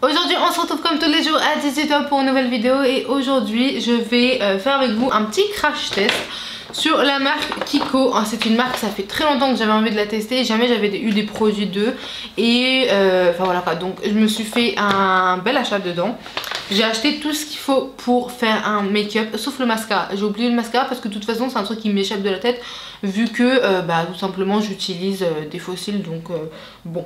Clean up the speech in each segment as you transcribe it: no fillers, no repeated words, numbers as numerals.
Aujourd'hui on se retrouve comme tous les jours à 18h pour une nouvelle vidéo et aujourd'hui je vais faire avec vous un petit crash test sur la marque Kiko. C'est une marque, ça fait très longtemps que j'avais envie de la tester, jamais j'avais eu des produits d'eux et enfin voilà quoi, donc je me suis fait un bel achat dedans. J'ai acheté tout ce qu'il faut pour faire un make-up sauf le mascara. J'ai oublié le mascara parce que de toute façon c'est un truc qui m'échappe de la tête vu que tout simplement j'utilise des fossiles, donc bon.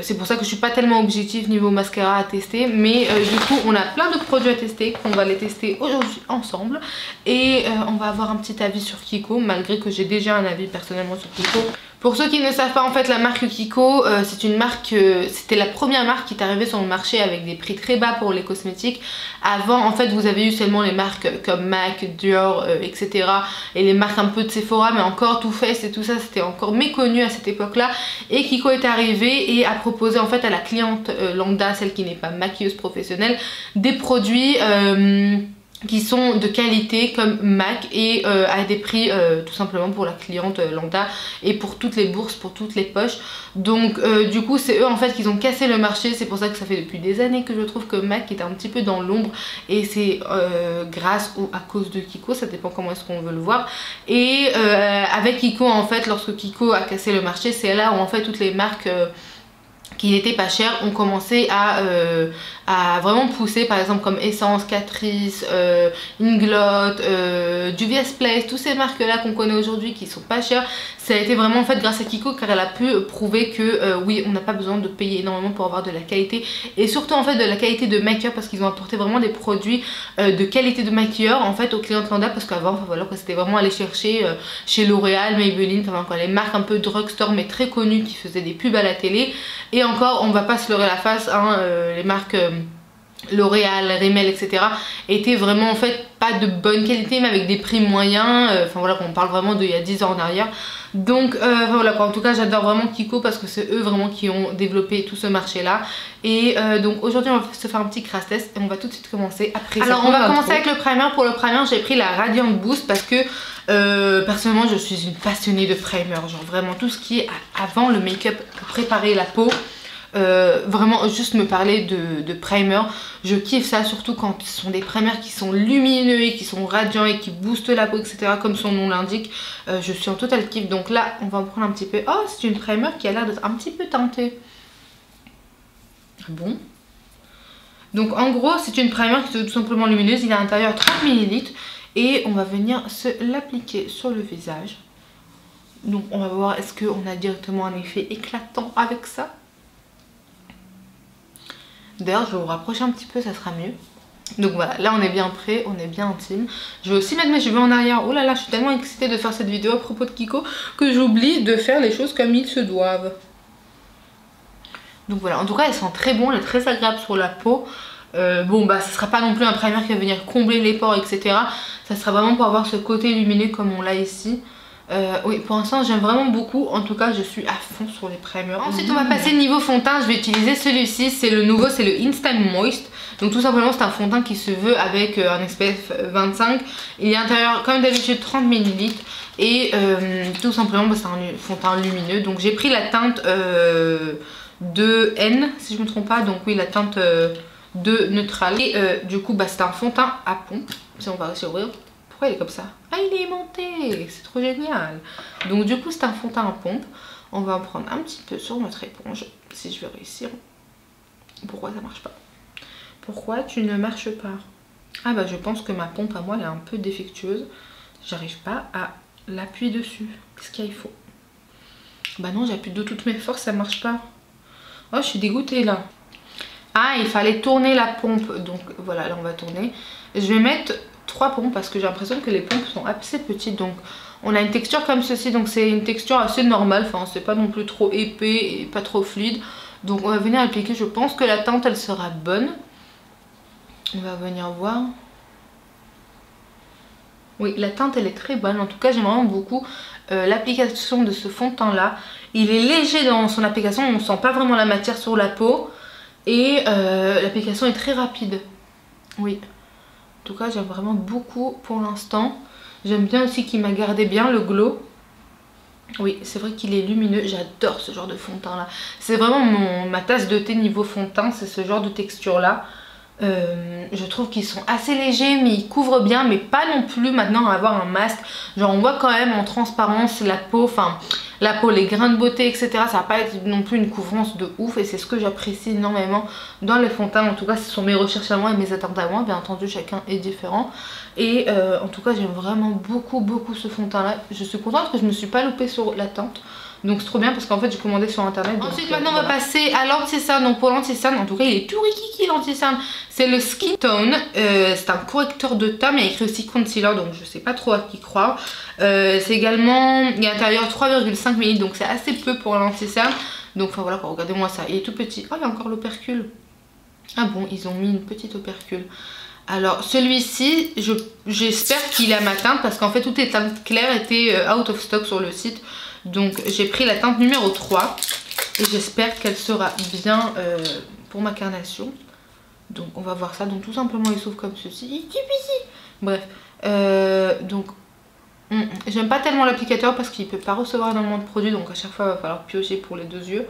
C'est pour ça que je suis pas tellement objective niveau mascara à tester, mais du coup on a plein de produits à tester, qu'on va les tester aujourd'hui ensemble et on va avoir un petit avis sur Kiko, malgré que j'ai déjà un avis personnellement sur Kiko. Pour ceux qui ne savent pas, en fait la marque Kiko c'est une marque, c'était la première marque qui est arrivée sur le marché avec des prix très bas pour les cosmétiques. Avant en fait vous avez eu seulement les marques comme MAC, Dior, etc. et les marques un peu de Sephora, mais encore Too Faced et tout ça c'était encore méconnu à cette époque là, et Kiko est arrivé et a proposé en fait à la cliente lambda, celle qui n'est pas maquilleuse professionnelle, des produits qui sont de qualité comme MAC et à des prix tout simplement pour la cliente lambda et pour toutes les bourses, pour toutes les poches. Donc du coup c'est eux en fait qui ont cassé le marché. C'est pour ça que ça fait depuis des années que je trouve que MAC est un petit peu dans l'ombre, et c'est grâce ou à cause de Kiko, ça dépend comment est-ce qu'on veut le voir. Et avec Kiko en fait, lorsque Kiko a cassé le marché, c'est là où en fait toutes les marques qui n'étaient pas chères ont commencé à vraiment pousser, par exemple comme Essence, Catrice, Inglot, Juvia's Place, toutes ces marques là qu'on connaît aujourd'hui qui sont pas chères. Ça a été vraiment en fait grâce à Kiko, car elle a pu prouver que oui, on n'a pas besoin de payer énormément pour avoir de la qualité, et surtout en fait de la qualité de maquilleur, parce qu'ils ont apporté vraiment des produits de qualité de maquilleur en fait aux clientes lambda, parce qu'avant enfin, voilà, c'était vraiment aller chercher chez L'Oréal, Maybelline, enfin quoi, les marques un peu drugstore mais très connues qui faisaient des pubs à la télé. Et encore on va pas se leurrer la face hein, les marques L'Oréal, Rimmel, etc. étaient vraiment en fait pas de bonne qualité, mais avec des prix moyens. Enfin voilà, on parle vraiment d'il y a 10 ans en arrière. Donc voilà quoi, en tout cas j'adore vraiment Kiko parce que c'est eux vraiment qui ont développé tout ce marché là. Et donc aujourd'hui on va se faire un petit crash test et on va tout de suite commencer après. Alors on va commencer avec le primer. Pour le primer j'ai pris la Radiant Boost parce que personnellement je suis une passionnée de primer. Genre vraiment tout ce qui est avant le make-up pour préparer la peau. Vraiment juste me parler de primer, je kiffe ça, surtout quand ce sont des primers qui sont lumineux et qui sont radiants et qui boostent la peau, etc. comme son nom l'indique. Je suis en total kiff. Donc là on va en prendre un petit peu. Oh, c'est une primer qui a l'air d'être un petit peu teintée. Bon, donc en gros c'est une primer qui est tout simplement lumineuse. Il est à l'intérieur 30 ml et on va venir se l'appliquer sur le visage. Donc on va voir est-ce qu'on a directement un effet éclatant avec ça. D'ailleurs je vais vous rapprocher un petit peu, ça sera mieux. Donc voilà, là on est bien prêt, on est bien intime. Je vais aussi mettre mes cheveux en arrière. Oh là là, je suis tellement excitée de faire cette vidéo à propos de Kiko que j'oublie de faire les choses comme ils se doivent. Donc voilà, en tout cas elles sont très bonnes, elles sont très agréables sur la peau. Bon bah ça sera pas non plus un primer qui va venir combler les pores, etc. Ça sera vraiment pour avoir ce côté lumineux comme on l'a ici. Oui, pour l'instant j'aime vraiment beaucoup. En tout cas je suis à fond sur les primers. Ensuite on va passer niveau fond de teint. Je vais utiliser celui-ci, c'est le nouveau, c'est le Instant Moist. Donc tout simplement c'est un fond de teint qui se veut avec un SPF 25. Il est à l'intérieur comme d'habitude 30 ml. Et tout simplement c'est un fond de teint lumineux. Donc j'ai pris la teinte 2N si je me trompe pas. Donc oui, la teinte 2 neutrale. Et du coup c'est un fond de teint à pompe. Si on va aussi ouvrir. Pourquoi il est comme ça? Ah, il est aimanté, c'est trop génial. Donc du coup c'est un fond de teint à pompe. On va en prendre un petit peu sur notre éponge, si je vais réussir. Pourquoi ça marche pas? Pourquoi tu ne marches pas? Ah bah je pense que ma pompe à moi elle est un peu défectueuse. J'arrive pas à l'appuyer dessus. Qu'est-ce qu'il faut? Bah non, j'appuie de toutes mes forces, ça marche pas. Oh, je suis dégoûtée là. Ah, il fallait tourner la pompe. Donc voilà, là on va tourner. Je vais mettre 3 pompes parce que j'ai l'impression que les pompes sont assez petites. Donc on a une texture comme ceci, donc c'est une texture assez normale, enfin c'est pas non plus trop épais et pas trop fluide. Donc on va venir appliquer, je pense que la teinte elle sera bonne. On va venir voir. Oui, la teinte elle est très bonne, en tout cas j'aime vraiment beaucoup l'application de ce fond de teint là. Il est léger dans son application, on ne sent pas vraiment la matière sur la peau. Et l'application est très rapide. Oui. En tout cas j'aime vraiment beaucoup pour l'instant. J'aime bien aussi qu'il m'a gardé bien le glow. Oui, c'est vrai qu'il est lumineux, j'adore ce genre de fond de teint là. C'est vraiment ma tasse de thé niveau fond de teint, c'est ce genre de texture là. Je trouve qu'ils sont assez légers mais ils couvrent bien, mais pas non plus maintenant à avoir un masque. Genre on voit quand même en transparence la peau, enfin la peau, les grains de beauté etc. Ça va pas être non plus une couvrance de ouf et c'est ce que j'apprécie énormément dans les fonds de teint. En tout cas ce sont mes recherches à moi et mes attentes à moi, bien entendu chacun est différent. Et en tout cas j'aime vraiment beaucoup ce fond de teint là. Je suis contente que je me suis pas loupée sur la teinte. Donc c'est trop bien parce qu'en fait j'ai commandé sur internet. Ensuite maintenant on va passer à l'anti-cerne. Donc pour l'anti-cerne, en tout cas il est tout rikiki l'anti-cerne. C'est le Skin Tone, c'est un correcteur de teint mais il y a écrit aussi concealer, donc je sais pas trop à qui croire. C'est également, il y a à l'intérieur 3,5 ml, donc c'est assez peu pour l'anti-cerne. Donc enfin voilà, regardez-moi ça, il est tout petit. Oh il y a encore l'opercule. Ah bon, ils ont mis une petite opercule. Alors celui-ci, j'espère qu'il a ma teinte parce qu'en fait toutes les teintes claires étaient out of stock sur le site. Donc j'ai pris la teinte numéro 3 et j'espère qu'elle sera bien pour ma carnation. Donc on va voir ça. Donc tout simplement il s'ouvre comme ceci. Bref, donc j'aime pas tellement l'applicateur parce qu'il peut pas recevoir énormément de produits. Donc à chaque fois il va falloir piocher pour les deux yeux.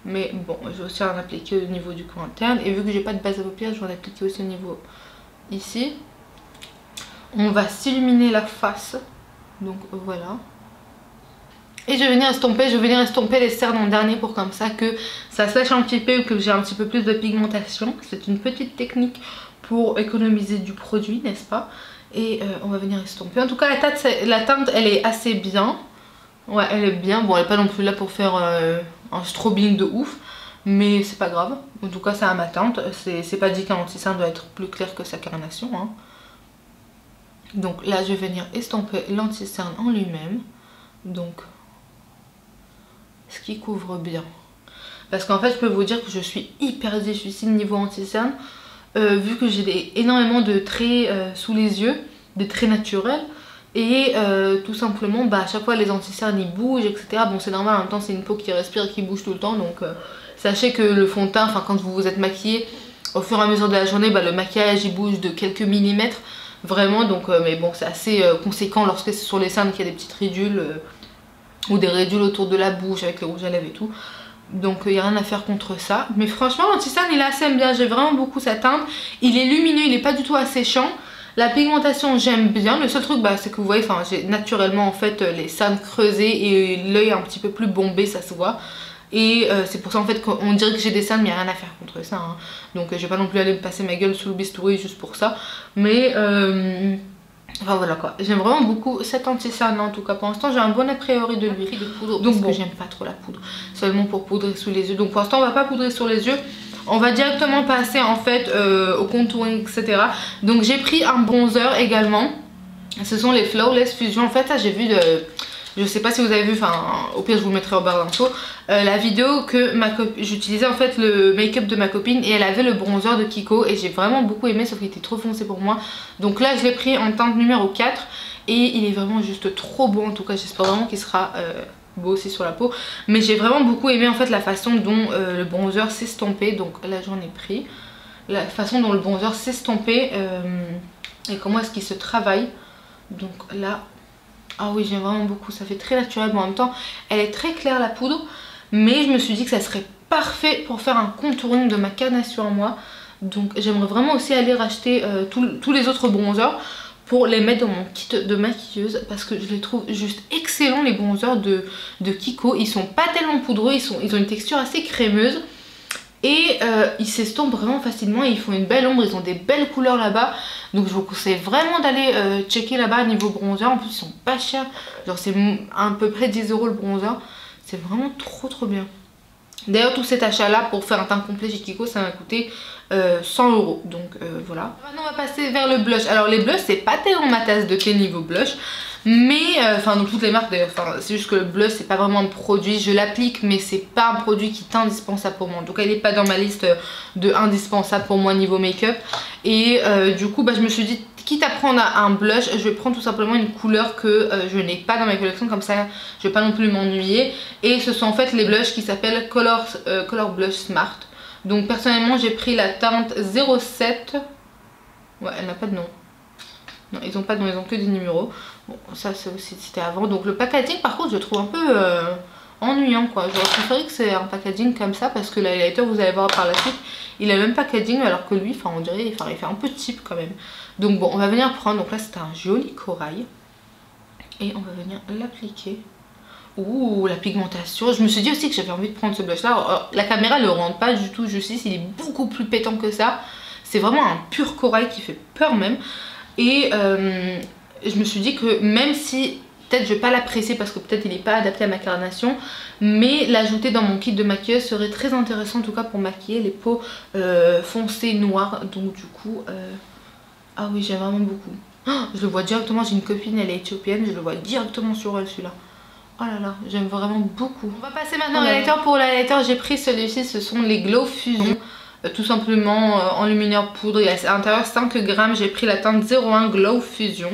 Mais bon, je vais aussi en appliquer au niveau du coin interne. Et vu que j'ai pas de base à paupières, je vais en appliquer aussi au niveau ici. On va s'illuminer la face. Donc voilà. Et je vais venir estomper les cernes en dernier pour comme ça que ça sèche un petit peu ou que j'ai un petit peu plus de pigmentation. C'est une petite technique pour économiser du produit, n'est-ce pas? Et on va venir estomper. En tout cas la teinte elle est assez bien. Ouais elle est bien. Bon elle est pas non plus là pour faire un strobing de ouf. Mais c'est pas grave. En tout cas ça a ma teinte. C'est pas dit qu'un anti-cerne doit être plus clair que sa carnation. Hein. Donc là je vais venir estomper l'anti-cerne en lui-même. Donc ce qui couvre bien. Parce qu'en fait je peux vous dire que je suis hyper difficile niveau anti-cerne. Vu que j'ai énormément de traits sous les yeux, des traits naturels. Et tout simplement à chaque fois les anti-cernes ils bougent etc. Bon c'est normal, en même temps c'est une peau qui respire et qui bouge tout le temps. Donc sachez que le fond de teint, enfin quand vous vous êtes maquillé, au fur et à mesure de la journée le maquillage il bouge de quelques millimètres. Vraiment donc mais bon c'est assez conséquent lorsque c'est sur les cernes qu'il y a des petites ridules. Ou des ridules autour de la bouche avec le rouge à lèvres et tout. Donc il n'y a rien à faire contre ça. Mais franchement l'anti-cerne il est assez bien. J'ai vraiment beaucoup sa teinte. Il est lumineux, il n'est pas du tout asséchant. La pigmentation j'aime bien. Le seul truc c'est que vous voyez, j'ai naturellement en fait les cernes creusées et l'œil un petit peu plus bombé, ça se voit. Et c'est pour ça en fait qu'on dirait que j'ai des cernes mais il n'y a rien à faire contre ça. Hein. Donc je vais pas non plus aller me passer ma gueule sous le bistouri juste pour ça. Mais enfin voilà quoi, j'aime vraiment beaucoup cet anti-cerne en tout cas. Pour l'instant j'ai un bon a priori de lui de poudre. Donc parce que j'aime pas trop la poudre, seulement pour poudrer sous les yeux. Donc pour l'instant on va pas poudrer sur les yeux. On va directement passer en fait au contouring etc. Donc j'ai pris un bronzer également. Ce sont les Flawless Fusion. En fait ça j'ai vu de... Je sais pas si vous avez vu, au pire je vous le mettrai en barre d'infos, la vidéo que j'utilisais en fait le make-up de ma copine et elle avait le bronzer de Kiko et j'ai vraiment beaucoup aimé sauf qu'il était trop foncé pour moi. Donc là je l'ai pris en teinte numéro 4 et il est vraiment juste trop beau. En tout cas j'espère vraiment qu'il sera beau aussi sur la peau. Mais j'ai vraiment beaucoup aimé en fait la façon dont le bronzer s'estompait. Donc là j'en ai pris. La façon dont le bronzer s'estompait et comment est-ce qu'il se travaille. Donc là... Ah oui j'aime vraiment beaucoup, ça fait très naturel mais en même temps elle est très claire la poudre. Mais je me suis dit que ça serait parfait pour faire un contouring de ma carnation à moi. Donc j'aimerais vraiment aussi aller racheter tous les autres bronzers pour les mettre dans mon kit de maquilleuse. Parce que je les trouve juste excellents les bronzers de Kiko. Ils sont pas tellement poudreux, ils ont une texture assez crémeuse. Et ils s'estompent vraiment facilement et ils font une belle ombre, ils ont des belles couleurs là-bas. Donc je vous conseille vraiment d'aller checker là-bas niveau bronzer. En plus ils sont pas chers, genre c'est à peu près 10 € le bronzer. C'est vraiment trop bien. D'ailleurs tout cet achat là pour faire un teint complet chez Kiko ça m'a coûté 100 €. Donc voilà. Maintenant on va passer vers le blush. Alors les blushs c'est pas tellement ma tasse de thé niveau blush. Mais, donc toutes les marques d'ailleurs, c'est juste que le blush c'est pas vraiment un produit, je l'applique mais c'est pas un produit qui est indispensable pour moi. En tout cas il n'est pas dans ma liste de indispensable pour moi niveau make-up. Et du coup je me suis dit, quitte à prendre un blush, je vais prendre tout simplement une couleur que je n'ai pas dans ma collection, comme ça je vais pas non plus m'ennuyer. Et ce sont en fait les blushs qui s'appellent Color Blush Smart. Donc personnellement j'ai pris la teinte 07, ouais elle n'a pas de nom. Non, ils ont pas de nom, ils ont que des numéros. Bon, ça c'est aussi c'était avant. Donc le packaging par contre je le trouve un peu ennuyant quoi. J'aurais préféré que c'est un packaging comme ça parce que l'highlighter vous allez voir par la suite, il a le même packaging alors que lui, enfin on dirait, il fait un peu cheap quand même. Donc bon, on va venir prendre, donc là c'est un joli corail. Et on va venir l'appliquer. Ouh, la pigmentation. Je me suis dit aussi que j'avais envie de prendre ce blush là. La caméra le rend pas du tout justice, il est beaucoup plus pétant que ça. C'est vraiment un pur corail qui fait peur même. Et je me suis dit que même si peut-être je vais pas l'apprécier parce que peut-être il n'est pas adapté à ma carnation, mais l'ajouter dans mon kit de maquilleuse serait très intéressant en tout cas pour maquiller les peaux foncées noires. Donc du coup, ah oui j'aime vraiment beaucoup. Oh, je le vois directement, j'ai une copine, elle est éthiopienne, je le vois directement sur elle celui-là. Oh là là, j'aime vraiment beaucoup. On va passer maintenant au highlighter. Pour l'highlighter, j'ai pris celui-ci, ce sont les Glow Fusion. Tout simplement enlumineur poudre, il y a à l'intérieur 5 grammes, j'ai pris la teinte 01 Glow Fusion.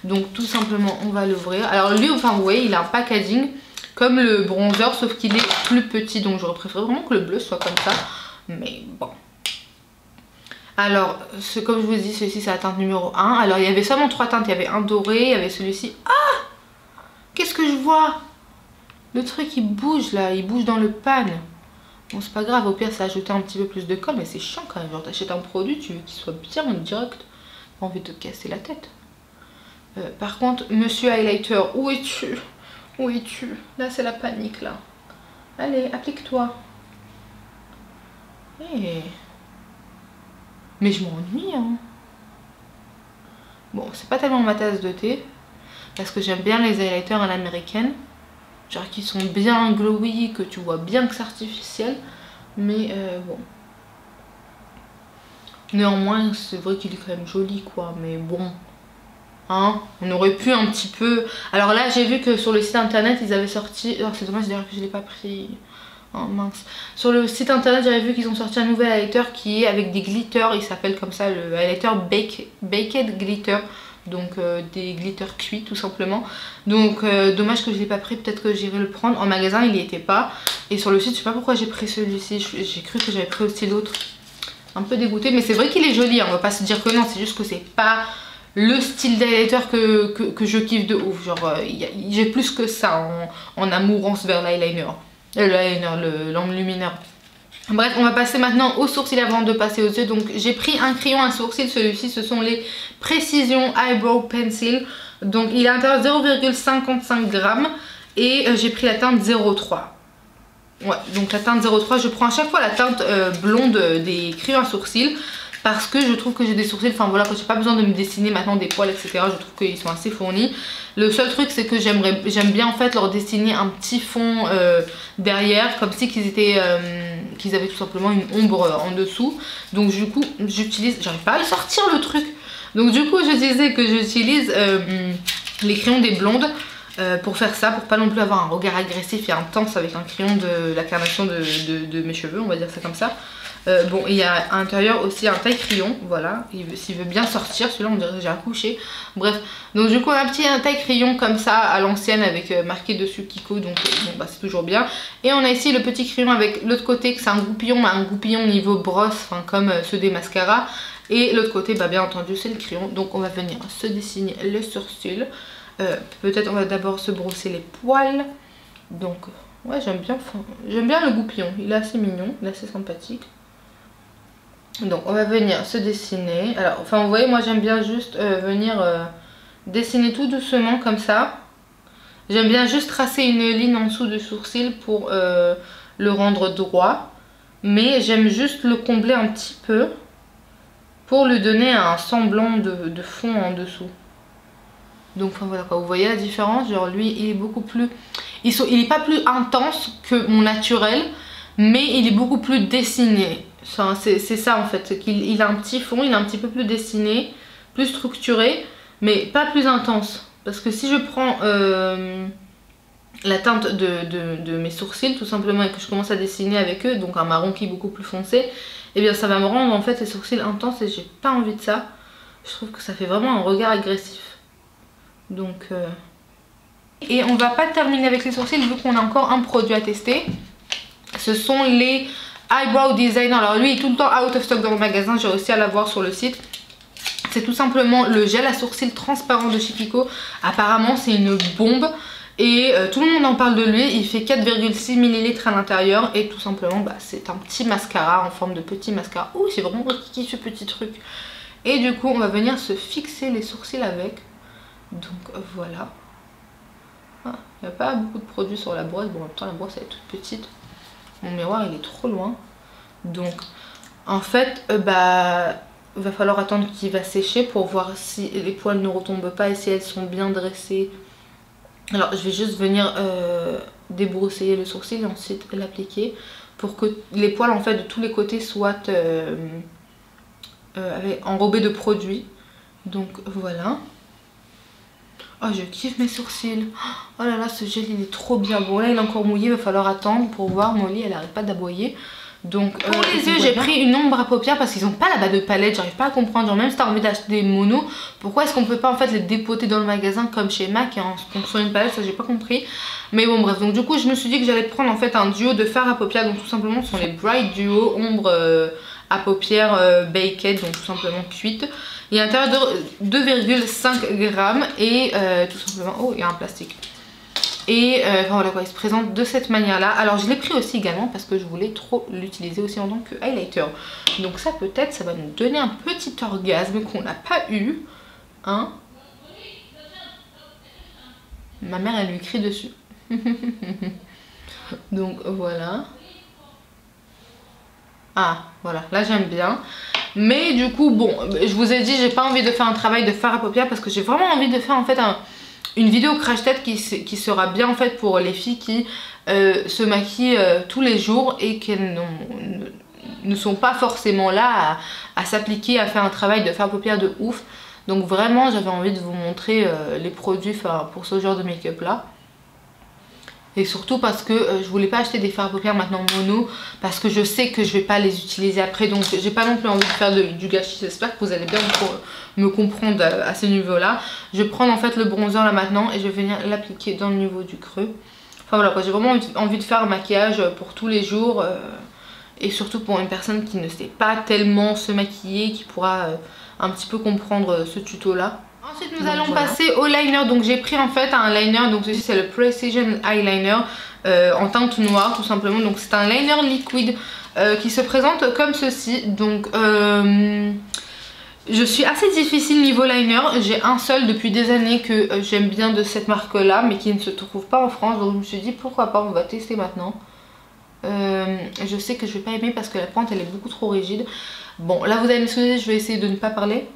Donc tout simplement, on va l'ouvrir. Alors lui, enfin vous voyez, il a un packaging comme le bronzer, sauf qu'il est plus petit. Donc j'aurais préféré vraiment que le bleu soit comme ça. Mais bon. Alors, comme je vous dis, celui-ci c'est la teinte numéro 1. Alors il y avait seulement 3 teintes, il y avait un doré, il y avait celui-ci. Ah! Qu'est-ce que je vois? Le truc il bouge là, il bouge dans le pan. Bon c'est pas grave, au pire c'est ajouter un petit peu plus de colle, mais c'est chiant quand même. Genre t'achètes un produit, tu veux qu'il soit bien en direct. Pas envie de te casser la tête. Par contre, monsieur highlighter, où es-tu? Où es-tu? Là c'est la panique là. Allez, applique-toi. Hey. Mais je m'ennuie hein. Bon, c'est pas tellement ma tasse de thé. Parce que j'aime bien les highlighters à l'américaine. Genre qui sont bien glowy, que tu vois bien que c'est artificiel. Mais bon. Néanmoins, c'est vrai qu'il est quand même joli quoi. Mais bon. Hein, on aurait pu un petit peu... Alors là, j'ai vu que sur le site internet, ils avaient sorti... Oh, c'est dommage d'ailleurs que je l'ai pas pris. Oh mince. Sur le site internet, j'avais vu qu'ils ont sorti un nouvel highlighter qui est avec des glitters. Il s'appelle comme ça le highlighter Baked Glitter. Donc des glitters cuits tout simplement. Donc dommage que je l'ai pas pris, peut-être que j'irai le prendre. En magasin il n'y était pas. Et sur le site je sais pas pourquoi j'ai pris celui-ci. J'ai cru que j'avais pris aussi l'autre. Un peu dégoûtée, mais c'est vrai qu'il est joli hein. On va pas se dire que non, c'est juste que c'est pas le style d'highlighter que je kiffe de ouf. Genre j'ai plus que ça en amourance vers l'eyeliner. L'enlumineur. Bref, on va passer maintenant aux sourcils avant de passer aux yeux. Donc j'ai pris un crayon à sourcil, celui-ci ce sont les Precision Eyebrow Pencil. Donc il est à l'intérieur 0,55 grammes et j'ai pris la teinte 03. Ouais, donc la teinte 03, je prends à chaque fois la teinte blonde des crayons à sourcils. Parce que je trouve que j'ai des sourcils, enfin voilà, que j'ai pas besoin de me dessiner maintenant des poils etc. Je trouve qu'ils sont assez fournis. Le seul truc c'est que j'aime bien en fait leur dessiner un petit fond derrière. Comme si qu'ils avaient tout simplement une ombre en dessous. Donc du coup j'utilise, j'arrive pas à le sortir le truc. Donc du coup je disais que j'utilise les crayons des blondes. Pour faire ça, pour pas non plus avoir un regard agressif et intense avec un crayon de la carnation de mes cheveux, on va dire ça comme ça. Bon, il y a à l'intérieur aussi un taille crayon, voilà, s'il veut bien sortir, celui-là on dirait que j'ai accouché. Bref, donc du coup un petit taille crayon comme ça à l'ancienne avec marqué dessus Kiko, donc bon bah c'est toujours bien. Et on a ici le petit crayon avec l'autre côté que c'est un goupillon, mais un goupillon niveau brosse, enfin comme ceux des mascaras. Et l'autre côté, bah bien entendu c'est le crayon, donc on va venir se dessiner le sourcil. Peut-être on va d'abord se brosser les poils. Donc ouais j'aime bien le goupillon, il est assez mignon, il est assez sympathique. Donc on va venir se dessiner. Alors enfin vous voyez moi j'aime bien juste venir dessiner tout doucement comme ça. J'aime bien juste tracer une ligne en dessous du sourcil pour le rendre droit. Mais j'aime juste le combler un petit peu pour lui donner un semblant de fond en dessous. Donc enfin, voilà quoi, vous voyez la différence. Genre lui il est beaucoup plus... Il est pas plus intense que mon naturel, mais il est beaucoup plus dessiné. C'est ça en fait, c'est qu'il a un petit fond, il est un petit peu plus dessiné, plus structuré, mais pas plus intense. Parce que si je prends la teinte de mes sourcils tout simplement et que je commence à dessiner avec eux, donc un marron qui est beaucoup plus foncé, et bien ça va me rendre en fait les sourcils intenses et j'ai pas envie de ça. Je trouve que ça fait vraiment un regard agressif. Donc et on va pas terminer avec les sourcils vu qu'on a encore un produit à tester. Ce sont les Eyebrow Designer. Alors lui il est tout le temps out of stock dans le magasin, j'ai réussi à l'avoir sur le site. C'est tout simplement le gel à sourcils transparent de chez Kiko. Apparemment c'est une bombe. Et tout le monde en parle de lui. Il fait 4,6 ml à l'intérieur. Et tout simplement bah, c'est un petit mascara en forme de petit mascara. Ouh, c'est vraiment kiki ce petit truc. Et du coup on va venir se fixer les sourcils avec. Donc voilà. Il n'y a pas beaucoup de produits sur la brosse. Bon, en même temps la brosse elle est toute petite. Mon miroir il est trop loin. Donc en fait bah il va falloir attendre qu'il va sécher pour voir si les poils ne retombent pas et si elles sont bien dressées. Alors je vais juste venir débroussailler le sourcil et ensuite l'appliquer pour que les poils en fait de tous les côtés soient enrobés de produits. Donc voilà. Oh, je kiffe mes sourcils. Oh là là, ce gel il est trop bien. Bon là il est encore mouillé, il va falloir attendre pour voir. Molly elle arrête pas d'aboyer. Donc pour les yeux j'ai pris une ombre à paupières parce qu'ils n'ont pas là-bas de palette. J'arrive pas à comprendre, genre même si t'as envie d'acheter des monos, pourquoi est-ce qu'on peut pas en fait les dépoter dans le magasin comme chez MAC et en fonction d'une palette, ça j'ai pas compris. Mais bon bref, donc du coup je me suis dit que j'allais prendre en fait un duo de fard à paupières. Donc tout simplement ce sont les Bright Duo ombre à paupières baked, donc tout simplement cuite. Il y a un intérieur de 2,5 grammes et tout simplement, oh il y a un plastique. Et enfin voilà quoi, il se présente de cette manière là. Alors je l'ai pris aussi également parce que je voulais trop l'utiliser aussi en tant que highlighter. Donc ça peut-être ça va nous donner un petit orgasme qu'on n'a pas eu, hein. Ma mère elle lui crie dessus. Donc voilà. Ah voilà, là j'aime bien. Mais du coup bon, je vous ai dit j'ai pas envie de faire un travail de fard à paupières parce que j'ai vraiment envie de faire en fait une vidéo crash test qui sera bien en fait pour les filles qui se maquillent tous les jours et qui ne sont pas forcément là à s'appliquer à faire un travail de fard à paupières de ouf. Donc vraiment j'avais envie de vous montrer les produits pour ce genre de make-up là. Et surtout parce que je voulais pas acheter des fards à paupières maintenant mono parce que je sais que je vais pas les utiliser après, donc j'ai pas non plus envie de faire du gâchis. J'espère que vous allez bien me comprendre à ce niveau là. Je vais prendre en fait le bronzer là maintenant et je vais venir l'appliquer dans le niveau du creux. Enfin voilà, j'ai vraiment envie de faire un maquillage pour tous les jours et surtout pour une personne qui ne sait pas tellement se maquiller, qui pourra un petit peu comprendre ce tuto là. Ensuite nous allons passer au liner. Donc j'ai pris en fait un liner, donc ceci c'est le Precision Eyeliner en teinte noire tout simplement. Donc c'est un liner liquide qui se présente comme ceci. Donc je suis assez difficile niveau liner. J'ai un seul depuis des années que j'aime bien de cette marque là mais qui ne se trouve pas en France. Donc je me suis dit pourquoi pas, on va tester maintenant. Je sais que je vais pas aimer parce que la pente elle est beaucoup trop rigide. Bon là vous allez m'excuser, je vais essayer de ne pas parler.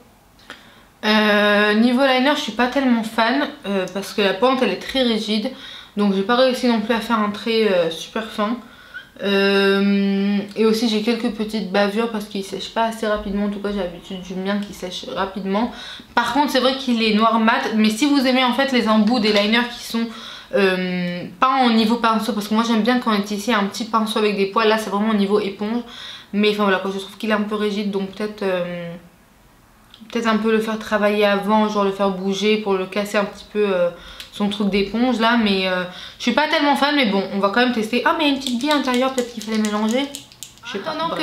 Niveau liner je suis pas tellement fan parce que la pente elle est très rigide, donc j'ai pas réussi non plus à faire un trait super fin et aussi j'ai quelques petites bavures parce qu'il sèche pas assez rapidement. En tout cas j'ai l'habitude du mien qui sèche rapidement. Par contre c'est vrai qu'il est noir mat, mais si vous aimez en fait les embouts des liners qui sont pas en niveau pinceau, parce que moi j'aime bien quand on est ici un petit pinceau avec des poils, là c'est vraiment au niveau éponge, mais enfin voilà, je trouve qu'il est un peu rigide, donc peut-être un peu le faire travailler avant, genre le faire bouger pour le casser un petit peu son truc d'éponge là, mais je suis pas tellement fan, mais bon on va quand même tester. Ah mais il y a une petite bille à l'intérieur, peut-être qu'il fallait mélanger. Je sais pas. Pendant que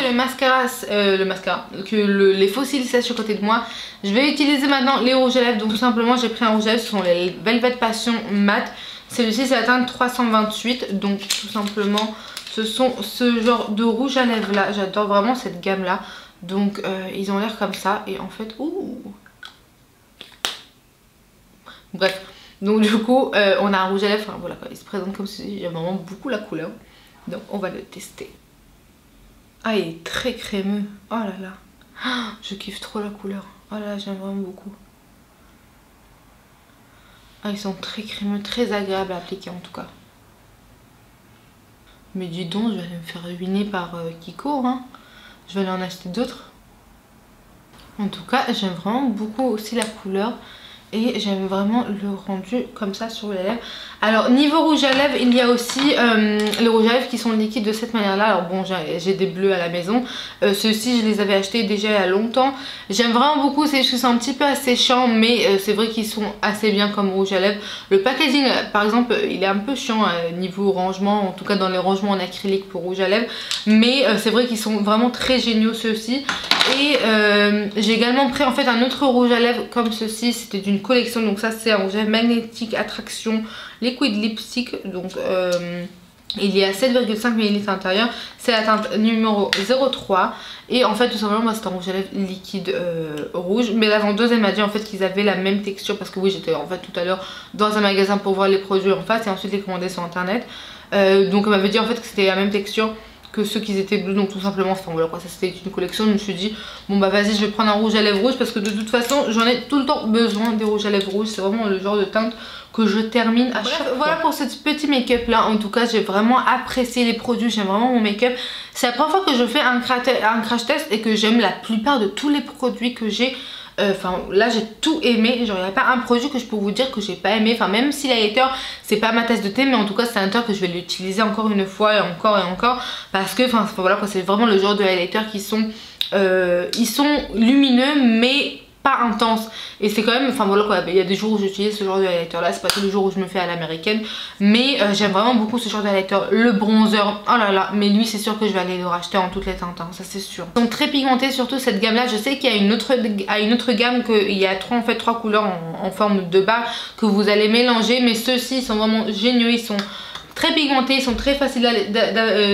les faux cils sèchent à côté de moi, je vais utiliser maintenant les rouges à lèvres. Donc tout simplement j'ai pris un rouge à lèvres, ce sont les Velvet Passion mat. Celui-ci c'est la teinte 328, donc tout simplement ce sont ce genre de rouge à lèvres là, j'adore vraiment cette gamme là. Donc ils ont l'air comme ça et en fait, ouh. Bref, donc du coup on a un rouge à lèvres, enfin voilà, il se présente comme ceci, j'aime vraiment beaucoup la couleur. Donc on va le tester. Ah il est très crémeux, oh là là, je kiffe trop la couleur, oh là là j'aime vraiment beaucoup. Ah ils sont très crémeux, très agréables à appliquer en tout cas. Mais dis donc, je vais aller me faire ruiner par Kiko, hein. Je vais aller en acheter d'autres. En tout cas j'aime vraiment beaucoup aussi la couleur et j'aime vraiment le rendu comme ça sur les lèvres. Alors niveau rouge à lèvres il y a aussi les rouges à lèvres qui sont liquides de cette manière là. Alors bon j'ai des bleus à la maison, ceux-ci je les avais achetés déjà il y a longtemps. J'aime vraiment beaucoup, c'est juste que c'est un petit peu asséchant, mais c'est vrai qu'ils sont assez bien comme rouge à lèvres. Le packaging par exemple il est un peu chiant niveau rangement, en tout cas dans les rangements en acrylique pour rouge à lèvres, mais c'est vrai qu'ils sont vraiment très géniaux ceux-ci. Et J'ai également pris en fait un autre rouge à lèvres comme ceci, c'était d'une collection, donc ça c'est un rouge à lèvres magnétique attraction liquid lipstick, donc il y a 7,5 ml à l'intérieur, c'est la teinte numéro 03 et en fait tout simplement c'est un rouge à lèvres liquide rouge, mais la vendeuse elle m'a dit en fait qu'ils avaient la même texture parce que oui j'étais en fait tout à l'heure dans un magasin pour voir les produits en face et ensuite les commander sur internet, donc elle m'avait dit en fait que c'était la même texture que ceux qui étaient bleus, donc tout simplement enfin voilà quoi, ça c'était une collection. Je me suis dit bon bah vas-y je vais prendre un rouge à lèvres rouge parce que de toute façon j'en ai tout le temps besoin des rouges à lèvres rouges, c'est vraiment le genre de teinte que je termine à chaque fois. Voilà pour ce petit make-up là, en tout cas j'ai vraiment apprécié les produits, j'aime vraiment mon make-up. C'est la première fois que je fais un crash test et que j'aime la plupart de tous les produits que j'ai. Enfin là j'ai tout aimé, genre il n'y a pas un produit que je peux vous dire que j'ai pas aimé, enfin même si l'highlighter c'est pas ma tasse de thé, mais en tout cas c'est un highlighter que je vais l'utiliser encore une fois et encore parce que enfin voilà quoi, c'est vraiment le genre de highlighter qui sont ils sont lumineux mais pas intense, et c'est quand même enfin voilà quoi, il y a des jours où j'utilise ce genre de highlighter là, c'est pas tous les jours où je me fais à l'américaine, mais j'aime vraiment beaucoup ce genre de highlighter. Le bronzer, oh là là, mais lui c'est sûr que je vais aller le racheter en toutes les teintes, hein, ça c'est sûr. Ils sont très pigmentés, surtout cette gamme là. Je sais qu'il y a une autre gamme, qu'il y a trois couleurs en forme de barre que vous allez mélanger, mais ceux-ci sont vraiment géniaux, ils sont très pigmentés, ils sont très faciles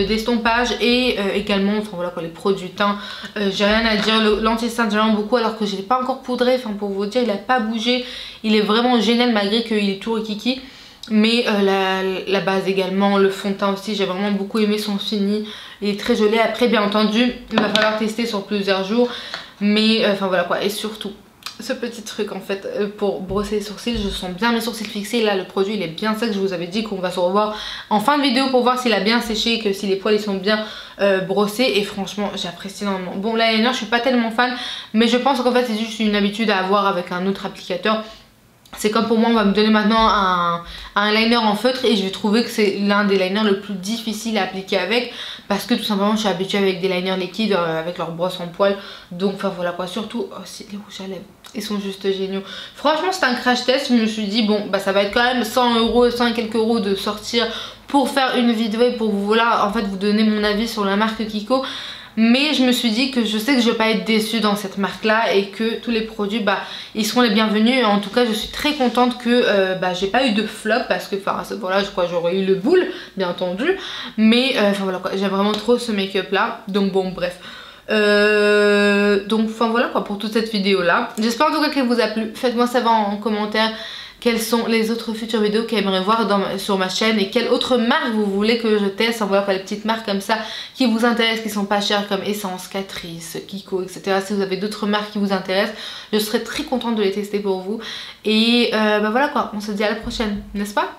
d'estompage et également enfin voilà quoi, les produits teints, j'ai rien à dire. L'anti-teint j'aime beaucoup alors que je l'ai pas encore poudré, enfin pour vous dire il a pas bougé, il est vraiment génial malgré qu'il est tout rikiki. Mais la base également, le fond de teint aussi, j'ai vraiment beaucoup aimé son fini, il est très joli. Après bien entendu il va falloir tester sur plusieurs jours, mais enfin voilà quoi, et surtout ce petit truc en fait pour brosser les sourcils, je sens bien mes sourcils fixés. Là le produit il est bien sec, je vous avais dit qu'on va se revoir en fin de vidéo pour voir s'il a bien séché et que si les poils ils sont bien brossés, et franchement j'apprécie énormément. Bon l'eyeliner je suis pas tellement fan, mais je pense qu'en fait c'est juste une habitude à avoir avec un autre applicateur. C'est comme pour moi on va me donner maintenant un liner en feutre et je vais trouver que c'est l'un des liners le plus difficile à appliquer avec, parce que tout simplement je suis habituée avec des liners liquides avec leur brosse en poil. Donc enfin voilà quoi, surtout aussi les rouges à lèvres, ils sont juste géniaux. Franchement c'est un crash test, je me suis dit bon bah ça va être quand même 100 €, 100 et quelques euros de sortir pour faire une vidéo et pour vous voilà en fait vous donner mon avis sur la marque Kiko. Mais je me suis dit que je sais que je vais pas être déçue dans cette marque là et que tous les produits bah ils seront les bienvenus. En tout cas je suis très contente que bah j'ai pas eu de flop, parce que enfin voilà je crois que j'aurais eu le boule bien entendu, mais enfin voilà quoi, j'aime vraiment trop ce make up là. Donc bon bref, donc enfin voilà quoi pour toute cette vidéo là. J'espère en tout cas qu'elle vous a plu, faites-moi savoir en commentaire quelles sont les autres futures vidéos que vous aimeriez voir sur ma chaîne et quelle autre marque vous voulez que je teste. Voilà pas les petites marques comme ça qui vous intéressent, qui sont pas chères comme Essence, Catrice, Kiko, etc. Si vous avez d'autres marques qui vous intéressent, je serais très contente de les tester pour vous. Et bah voilà quoi, on se dit à la prochaine, n'est-ce pas?